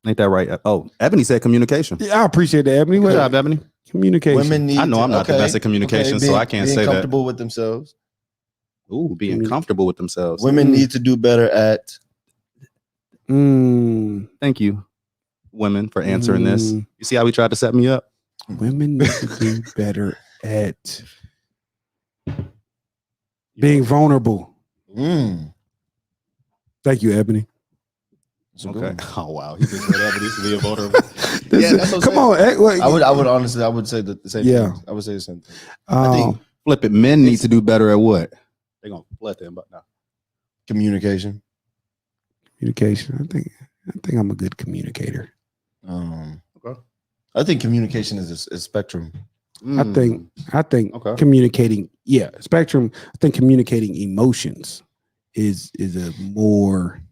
Ain't that right? Oh, Ebony said communication. Yeah, I appreciate that, Ebony. Good job, Ebony. Communication. Women need I know to- I'm not the best at communication, so I can't being say that. comfortable with themselves. Ooh, being comfortable with themselves. Women need to do better at Thank you, women, for answering this. You see how we tried to set me up? Women need to do better at being vulnerable. Thank you, Ebony. Okay. Oh wow, he just said Ebony to be a vulnerable. Yeah, that's what I'm Come saying. on. I would honestly, I would say the same Yeah. thing. I would say the same thing. I think- Flip it. Men need to do better at what? They're gonna flip them, but no. Communication. communication. I think I'm a good communicator. Okay. I think communication is a spectrum. I think Okay. communicating, spectrum. I think communicating emotions is a more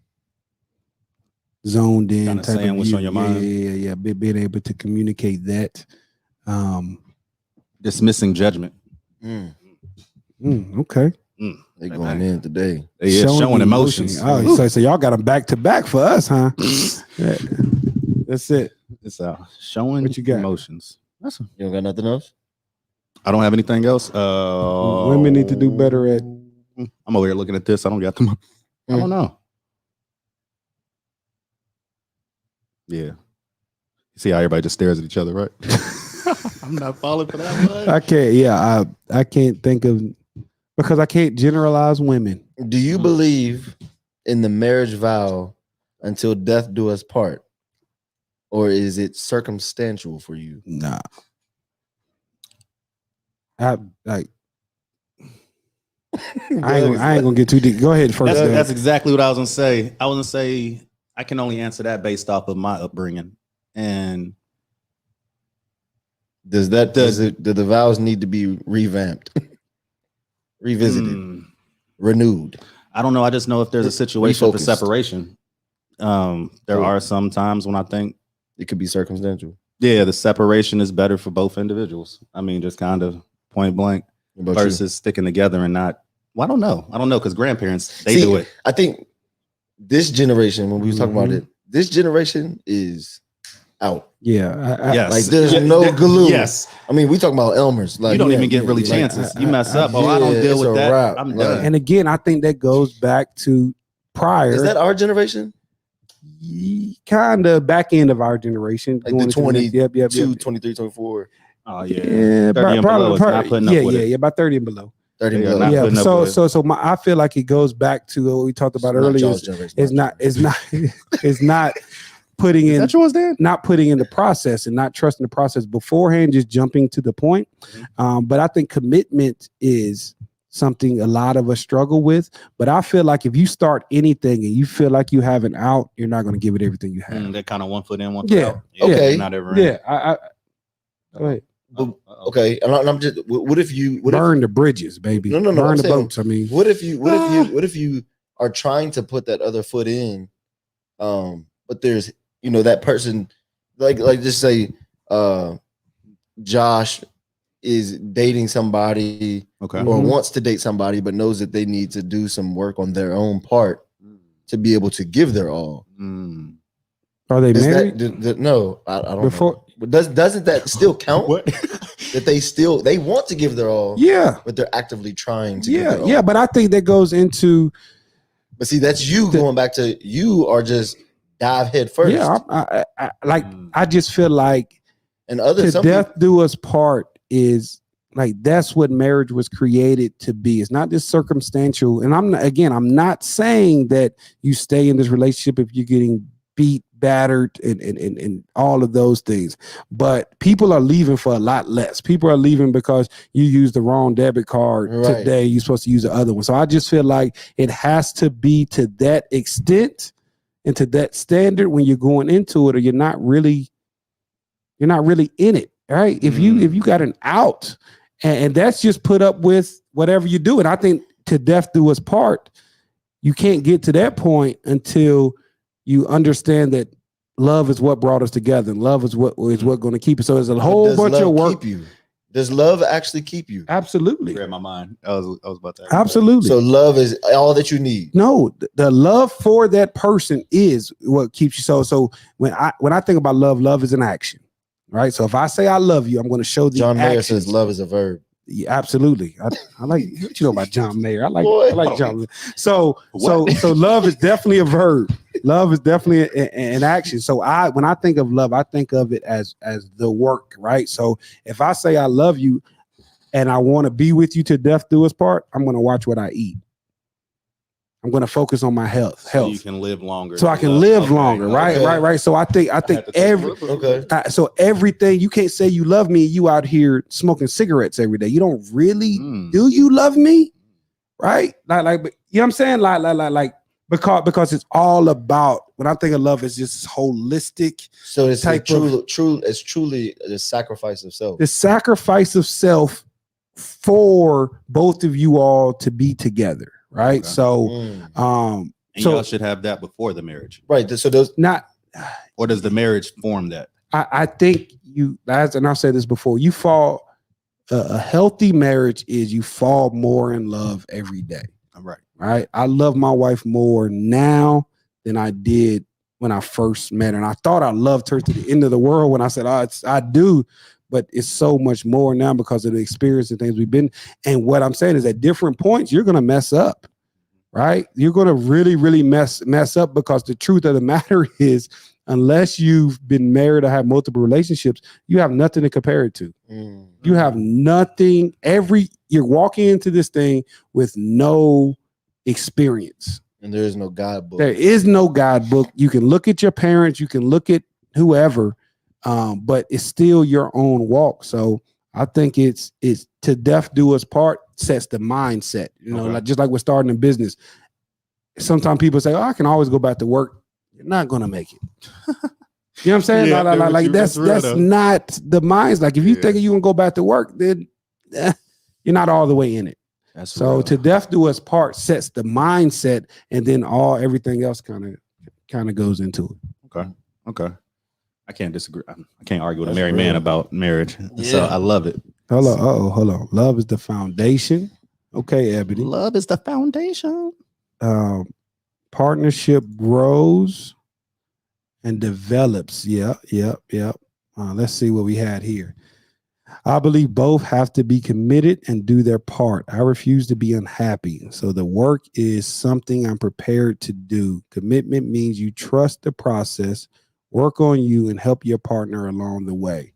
zoned in Kinda type saying of what's view. on your mind. Yeah. Being able to communicate that. dismissing judgment. Okay. They going in today. Yeah, showing emotions. Oh, so y'all got them back to back for us, huh? Yeah. That's it. It's showing What you got? emotions. That's You don't got nothing else? I don't have anything else. Women need to do better at. I'm over here looking at this. I don't got them. I don't know. Yeah. You see how everybody just stares at each other, right? I'm not falling for that one. I can't. Yeah, I can't think of, because I can't generalize women. Do you believe in the marriage vow until death do us part? Or is it circumstantial for you? Nah. I ain't gonna get too deep. Go ahead first. That's exactly what I was gonna say. I was gonna say I can only answer that based off of my upbringing. And do the vows need to be revamped, revisited, renewed? I don't know. I just know if there's a situation for Refocused. separation. There are some times when I think it could be circumstantial. Yeah, the separation is better for both individuals. I mean, just kind of point blank versus sticking together and not. Well, I don't know. Because grandparents, they do it. I think this generation, when we was talking about it, this generation is out. Yeah. Yes. Like there's no glue. Yes. I mean, we talking about Elmer's. Like You don't even get really like, chances. You mess up. I don't yeah, deal it's with a that. wrap. I'm Like, done. And again, I think that goes back to prior. Is that our generation? kind of back end of our generation. Like going the into 20, next- yep. 23, 24, Oh yeah, Yeah, 30 and below is not putting up with it. yeah, about 30 and below. 30 Yeah, below. not Yeah, putting up so with it. I feel like it goes back to what we talked about Not earlier. y'all's generation, It's my not, generation. it's not putting Is in, that yours, Dan? not putting in the process and not trusting the process beforehand, just jumping to the point. But I think commitment is something a lot of us struggle with. But I feel like if you start anything and you feel like you have an out, you're not going to give it everything you have. That kind of 1 foot in, 1 foot Yeah, out. okay. Not ever. in. Yeah, I go ahead. Uh-oh. Okay, and I'm just. What if you? What Burn the bridges, baby. No, Burn I'm the saying, boats. I mean, What if you? What if you are trying to put that other foot in? But there's that person, like just say, Josh is dating somebody Okay. or Mhm. wants to date somebody, but knows that they need to do some work on their own part to be able to give their all. Mm. are they Is married? no, I don't Before- know. But doesn't that still count? What? That they want to give their all, Yeah, but they're actively trying to give yeah, their all. yeah. But I think that goes into But see, that's you going back to you are just dive head first. yeah. I like. I just feel like And other to some death do us part is like that's what marriage was created to be. It's not just circumstantial. And I'm not saying that you stay in this relationship if you're getting beat, battered, and all of those things. But people are leaving for a lot less. People are leaving because you used the wrong debit card Right. today. You're supposed to use the other one. So I just feel like it has to be to that extent and to that standard when you're going into it, or you're not really in it, right? If you got an out, and that's just put up with whatever you do. And I think to death do us part, you can't get to that point until you understand that love is what brought us together, and love is what going to keep us. So there's a whole does bunch love of work. keep you? Does love actually keep you? You Absolutely, read my mind. I was about to. absolutely. So love is all that you need. No, the love for that person is what keeps you. So when I think about love is an action, right? So if I say I love you, I'm going to show the John Mayer actions. says love is a verb. Yeah, absolutely. I like what you know about John Mayer. I like Boy. John Mayer. So What? love is definitely a verb. Love is definitely an action. So when I think of love, I think of it as the work, right? So if I say I love you and I want to be with you to death do us part, I'm going to watch what I eat. I'm going to focus on my health. So you can live longer. So I can live Okay, longer, right? okay. Right. So I think had to take every a look. Okay. so everything, you can't say you love me, you out here smoking cigarettes every day. You don't really do you love me? Right? Like but you know what I'm saying? Like because it's all about, when I think of love, it's just holistic, So it's Type of- truly the sacrifice of self. the sacrifice of self for both of you all to be together, right? Okay. So Mm. And So- y'all should have that before the marriage, Right. So those not or does the marriage form that? I think and I've said this before, you fall a healthy marriage is you fall more in love every day. All right. Right. I love my wife more now than I did when I first met her. And I thought I loved her to the end of the world when I said, I do, but it's so much more now because of the experience and things we've been. And what I'm saying is at different points, you're going to mess up, right? You're going to really, really mess up, because the truth of the matter is, unless you've been married or have multiple relationships, you have nothing to compare it to. Mm. You have nothing. You're walking into this thing with no experience. And there is no God book. There is no guidebook. You can look at your parents, you can look at whoever, but it's still your own walk. So I think it's to death do us part sets the mindset. Okay. Like just like we're starting a business. Sometimes people say, "Oh, I can always go back to work." You're not gonna make it. You know what I'm saying? Yeah, like that's real though. not the minds. Like if you Yeah. think you can go back to work, then you're not all the way in it. That's So real. to death do us part sets the mindset, and then everything else kind of goes into it. Okay. I can't disagree. I can't argue with a That's married real. man about marriage. So Yeah. I love it. Hold on. Love is the foundation. Okay, Ebony. Love is the foundation. Partnership grows and develops. Yep. Let's see what we had here. I believe both have to be committed and do their part. I refuse to be unhappy. So the work is something I'm prepared to do. Commitment means you trust the process, work on you, and help your partner along the way.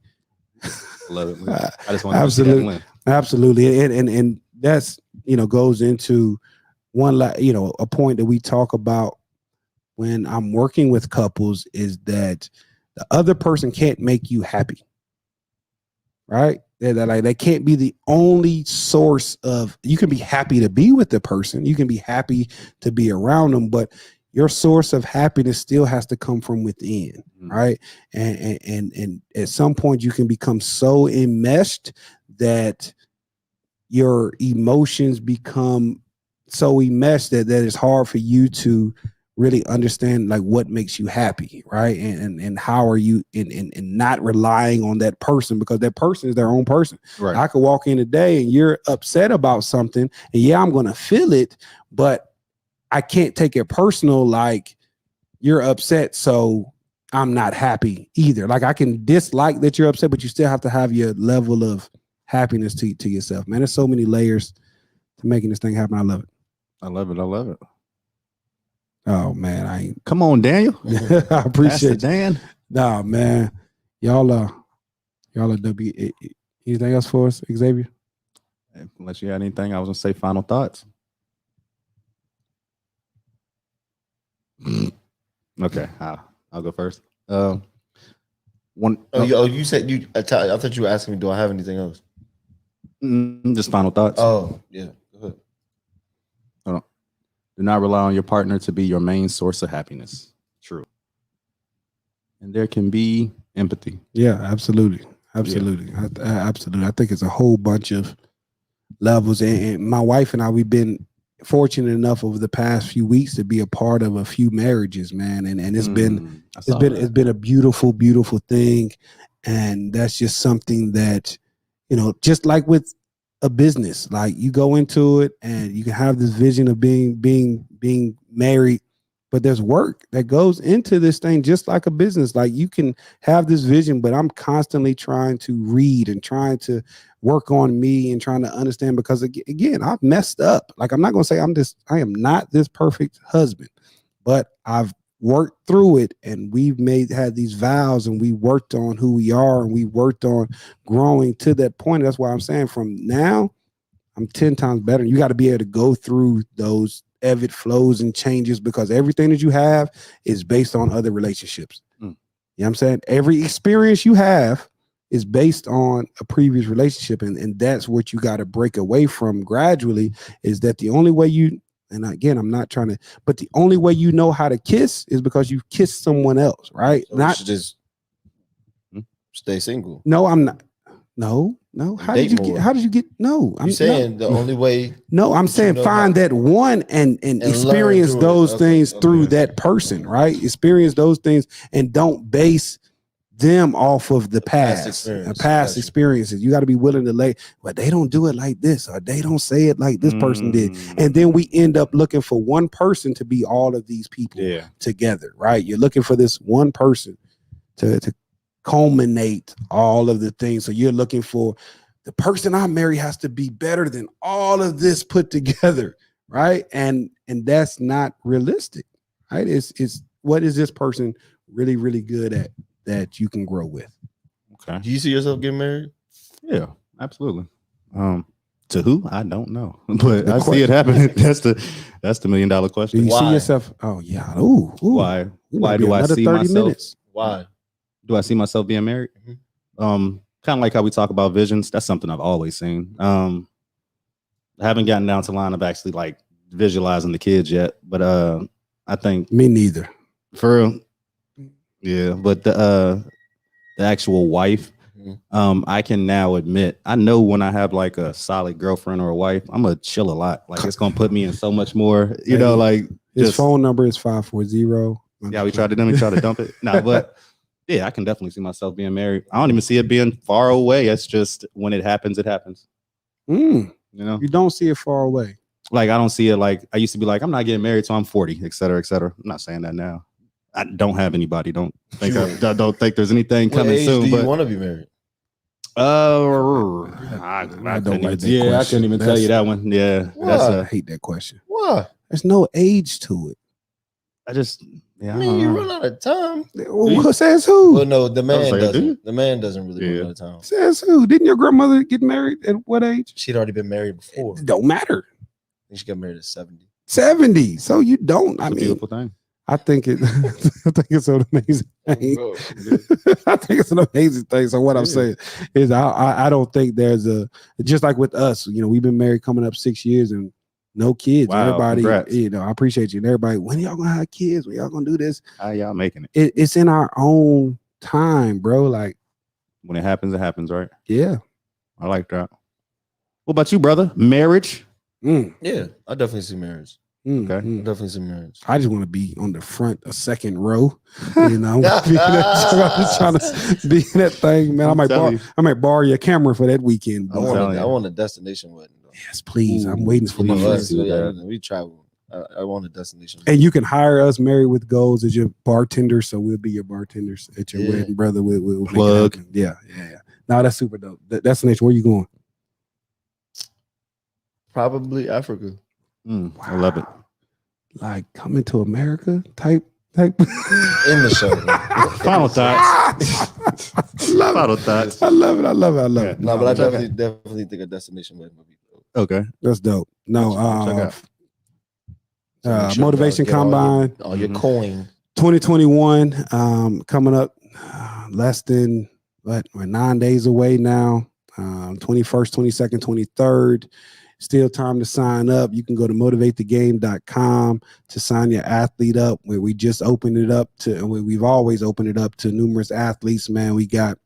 Love it. Man. I just want to Absolutely. win. Absolutely. And that's, goes into a point that we talk about when I'm working with couples is that the other person can't make you happy. Right? They can't be the only source of, you can be happy to be with the person. You can be happy to be around them, but your source of happiness still has to come from within. Right. And at some point you can become so enmeshed that your emotions become so enmeshed that it's hard for you to really understand like what makes you happy, right? And how are you in not relying on that person, because that person is their own person. Right. I could walk in today and you're upset about something, and yeah, I'm gonna feel it, but I can't take it personal like you're upset, so I'm not happy either. Like I can dislike that you're upset, but you still have to have your level of happiness to yourself, man. There's so many layers to making this thing happen. I love it. I love it. I love it. Oh man, I ain't. Come on, Daniel. I appreciate it. Dan. Nah, man, y'all are W. Anything else for us, Xavier? Unless you had anything, I was gonna say final thoughts. Okay, I'll go first. You said you. I thought you were asking me, do I have anything else? Just final thoughts. Oh yeah. Go ahead. Do not rely on your partner to be your main source of happiness. True. And there can be empathy. Yeah, absolutely. Absolutely. Yeah. Absolutely. I think it's a whole bunch of levels. And my wife and I, we've been fortunate enough over the past few weeks to be a part of a few marriages, man. And it's been a beautiful, beautiful thing. And that's just something that, just like with a business, like you go into it and you can have this vision of being married, but there's work that goes into this thing, just like a business. Like you can have this vision, but I'm constantly trying to read and trying to work on me and trying to understand, because again, I've messed up. Like I'm not going to say I am not this perfect husband, but I've worked through it, and we've had these vows, and we worked on who we are, and we worked on growing to that point. That's why I'm saying from now, I'm 10 times better. You got to be able to go through those ebb and flows and changes, because everything that you have is based on other relationships. You know what I'm saying? Every experience you have is based on a previous relationship. And that's what you got to break away from gradually, is that the only way and again, I'm not trying to, but the only way you know how to kiss is because you kissed someone else, right? So not just stay single. No, I'm not. No. How did you get? No, I'm saying the only way. No, I'm saying find that one and experience those things through that person, right? Experience those things and don't base them off of the past experiences. You got to be willing to but they don't do it like this, or they don't say it like this person did. And then we end up looking for one person to be all of these people together, right? You're looking for this one person to culminate all of the things. So you're looking for the person I marry has to be better than all of this put together, right? And that's not realistic, right? It's what is this person really, really good at that you can grow with? Okay. Do you see yourself getting married? Yeah, absolutely. To who? I don't know, but I see it happening. That's the $1 million question. Do you see yourself? Oh yeah. Ooh. Why? Why do I see myself? Minutes. Why do I see myself being married? Kind of like how we talk about visions. That's something I've always seen. I haven't gotten down to the line of actually like visualizing the kids yet, but I think me neither. For real. Yeah, but the actual wife, I can now admit, I know when I have like a solid girlfriend or a wife, I'm gonna chill a lot. Like it's gonna put me in so much more, like his phone number is 540. Yeah, we tried to dump it. No, but yeah, I can definitely see myself being married. I don't even see it being far away. It's just when it happens, it happens. You don't see it far away. Like I don't see it like I used to be like, I'm not getting married till I'm 40, et cetera, et cetera. I'm not saying that now. I don't have anybody. Don't think there's anything coming soon. Do you want to be married? I don't couldn't like even, that yeah, I question. couldn't even tell you that one. Yeah, that's I a. hate that question. Why? There's no age to it. I just, yeah, I I mean, don't you know. run out of time. Who says who? Well, no, the man like, do you? doesn't. The man doesn't really Yeah. run out of time. Says who? Didn't your grandmother get married at what age? She'd already been married before. It don't matter. I think she got married at 70. 70. So you don't. It's I a mean, beautiful thing. I think it. I think it's an amazing thing. I think it's an amazing thing. So what I'm Yeah. saying is, I don't think there's a just like with us. You know, we've been married coming up 6 years and no kids. Wow, Everybody, congrats. you know, I appreciate you. And everybody, when y'all gonna have kids? When y'all gonna do this? How y'all making it? It's in our own time, bro. Like, When it happens, right? yeah. I like that. What about you, brother? Marriage? Mm, Yeah, I definitely see marriage. mm, Okay. I mm. definitely see marriage. I just want to be on the front, a second row. You know, I'm just trying to be in that thing, man. I I'm might telling borrow your camera for that weekend. I boy. telling you. want a destination wedding. Though. Yes, please. I'm Ooh, waiting for You my know, friends. us, do yeah, that. we travel. I want a destination. And you can hire us, Married with Goals, as your bartender. So we'll be your bartenders at your Yeah. wedding, brother. We'll make it Plug. happen. Yeah. No, that's super dope. Destination, where you going? Probably Africa. I love it. Like coming to America type. In the show. Final thoughts. I love Final it. thoughts. I love it. I love it. I love Yeah. it. No, but I Okay. definitely think a destination wedding would be dope. Okay. That's dope. No, Check out. So make sure Motivation y'all get Combine all your Mhm. coin. 2021 coming up less than 9 days away now. 21st, 22nd, 23rd. Still time to sign up. You can go to motivatethegame.com to sign your athlete up. Where we just opened it up to, we've always opened it up to numerous athletes, man. We got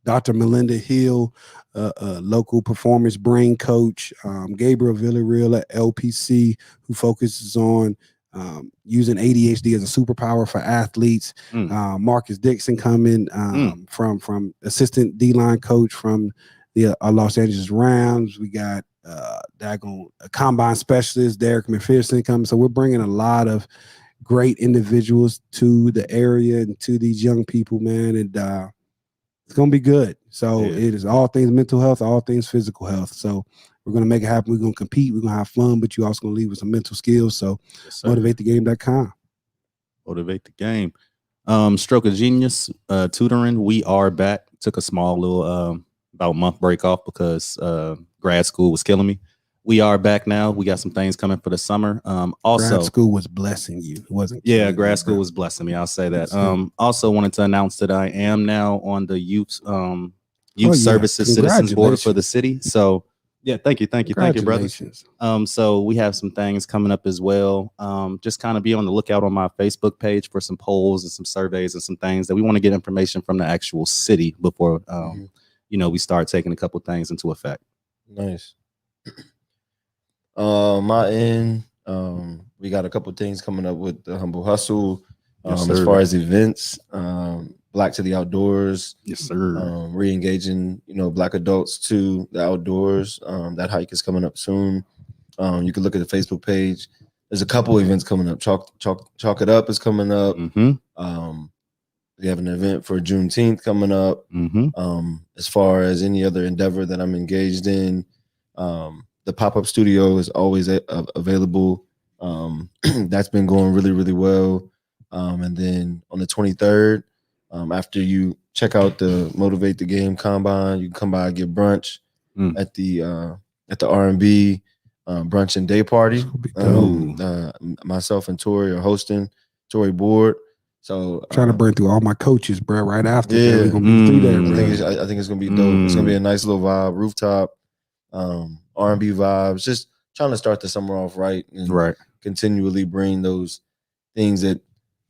Dr. Melinda Hill, a local performance brain coach, Gabriel Villarreal at LPC, who focuses on using ADHD as a superpower for athletes. Marcus Dixon coming from assistant D-line coach from the Los Angeles Rams. We got a combine specialist, Derek McPherson, coming. So we're bringing a lot of great individuals to the area and to these young people, man. And it's going to be good. So Yeah. it is all things mental health, all things physical health. So we're going to make it happen. We're going to compete. We're going to have fun, but you're also going to leave with some mental skills. So Yes, sir. motivatethegame.com. Motivate the game. Stroke of Genius tutoring. We are back. Took a small little about month break off because grad school was killing me. We are back now. We got some things coming for the summer. Also, grad school was blessing you. It wasn't. yeah, killing you, grad school bro. was blessing me. I'll say that. That's it. Also wanted to announce that I am now on the youth Oh, yeah. services citizens board for the Congratulations. city. So yeah, thank you, brother. Congratulations. So we have some things coming up as well. Just kind of be on the lookout on my Facebook page for some polls and some surveys and some things that we want to get information from the actual city before we start taking a couple things into effect. Nice. My end, we got a couple things coming up with the Humble Hustle. Yes, As sir. far as events, Black to the Outdoors, Yes, sir. re-engaging, Black adults to the outdoors. That hike is coming up soon. You can look at the Facebook page. There's a couple events coming up. Chalk It Up is coming up. We have an event for Juneteenth coming up. As far as any other endeavor that I'm engaged in, the pop-up studio is always available. That's been going really, really well. And then on the 23rd, after you check out the Motivate the Game Combine, you can come by and get brunch at the R&B brunch and day party. Myself and Tori are hosting. Tori Board. So Trying to burn through all my coaches, bro. Right after, Yeah. we're gonna be through there, I bro. think it's gonna be dope. It's gonna be a nice little vibe, rooftop, R&B vibes. Just trying to start the summer off right and continually bring those things that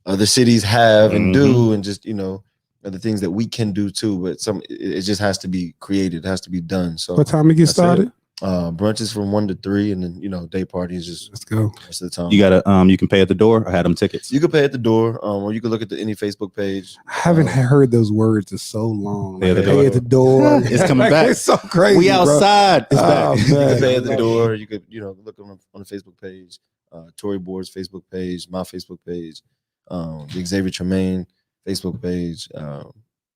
other cities have and do, and just the things that we can do too. But it just has to be created. It has to be done. So What time it get started? Brunch is from 1 to 3, and then day party is just Let's go. most of the time. You gotta you can pay at the door or have them tickets. You can pay at the door, or you can look at any Facebook page. I haven't heard those words in so long. Pay at the Pay door. at the door. It's coming back. It's so crazy. We bro. outside. It's Oh, back. You man. can pay at the door. You could, look on the Facebook page, Tory Board's Facebook page, my Facebook page, the Xavier Tremaine Facebook page,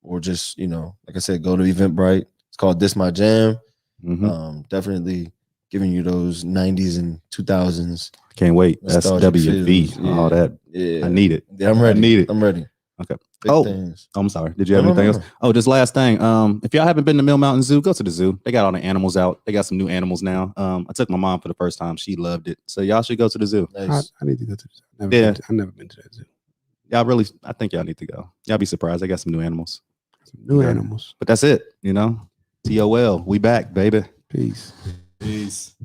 or just, like I said, go to Eventbrite, called This My Jam. Mhm. Definitely giving you those 90s and 2000s. Can't wait. nostalgic SWV. feels. All that. Yeah. I need it. Yeah, I'm ready. I need it. I'm ready. Okay. Big Oh. things. I'm sorry. Did you have No, anything no, else? Oh, just last thing. If y'all haven't been to Mill Mountain Zoo, go to the zoo. They got all the animals out. They got some new animals now. I took my mom for the first time. She loved it. So y'all should go to the zoo. Nice. I need to go to the zoo. I've never been to that zoo. Y'all really, I think y'all need to go. Y'all be surprised. They got some new animals. Some new Yeah. animals. But that's it. TOL. We back, baby. Peace. Peace.